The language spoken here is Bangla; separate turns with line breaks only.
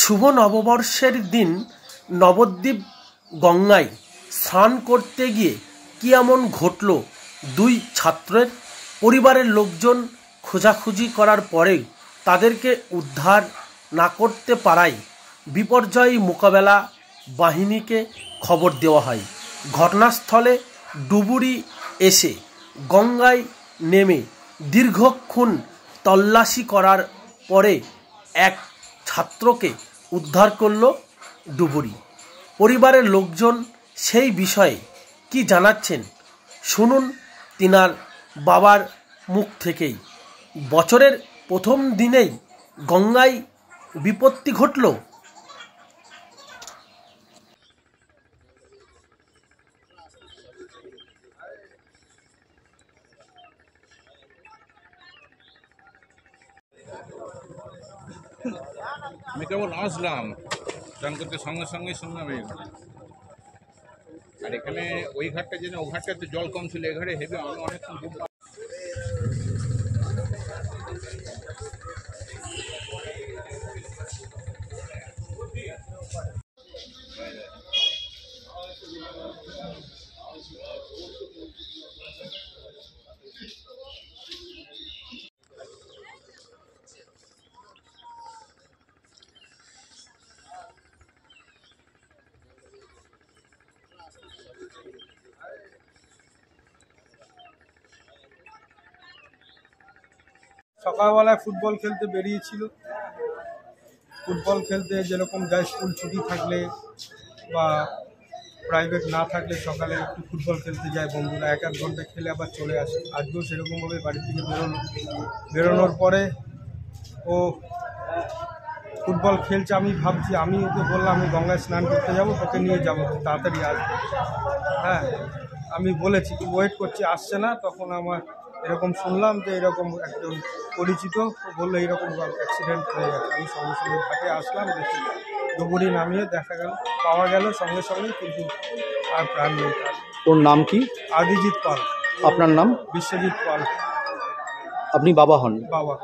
শুভ নববর্ষের দিন নবদ্বীপ গঙ্গায় স্নান করতে গিয়ে কী এমন ঘটল দুই ছাত্রের। পরিবারের লোকজন খোঁজাখুঁজি করার পরেও তাদেরকে উদ্ধার না করতে পারায় বিপর্যয় মোকাবেলা বাহিনীকে খবর দেওয়া হয়। ঘটনাস্থলে ডুবুরি এসে গঙ্গায় নেমে দীর্ঘক্ষণ তল্লাশি করার পরে এক ছাত্রকে উদ্ধার করল ডুবুরি। পরিবারের লোকজন সেই বিষয়ে কি জানাচ্ছেন শুনুন তিনার বাবার মুখ থেকেই। বছরের প্রথম দিনেই গঙ্গায় বিপত্তি ঘটল।
আমি কেবল আসলাম স্নান করতে, সঙ্গে সঙ্গে শুনলাম এই ঘটনা। আর এখানে ওই ঘাটটা যেন, ও ঘাটটাতে জল কম ছিল, এ ঘাটে হেবে আমি অনেকক্ষণ ডুব।
সকালবেলায় ফুটবল খেলতে বেরিয়েছিল। ফুটবল খেলতে যেরকম যায়, স্কুল ছুটি থাকলে বা প্রাইভেট না থাকলে সকালে একটু ফুটবল খেলতে যায় বন্ধুরা, এক ঘন্টা খেলে আবার চলে আসে। আজকেও সেরকমভাবে বাড়ি থেকে বেরোনোর পরে ও ফুটবল খেলছে। আমি ভাবছি, আমি ওকে বললাম আমি গঙ্গায় স্নান করতে যাব, তোকে নিয়ে যাবো, তাড়াতাড়ি আসবে। হ্যাঁ, আমি বলেছি কি ওয়েট করছি, আসছে না। তখন আমার এরকম শুনলাম যে এরকম একজন পরিচিত বললো এইরকম অ্যাক্সিডেন্ট হয়ে গেছে। আমি সঙ্গে সঙ্গে ঘাটে আসলাম, দেখি ডুবুরি নামিয়ে দেখা গেল, পাওয়া গেল সঙ্গে সঙ্গে, কিন্তু আর প্রাণ নেই।
ওর নাম কি?
আদিজিৎ পাল।
আপনার নাম?
বিশ্বজিৎ পাল।
আপনি বাবা হন?
বাবা।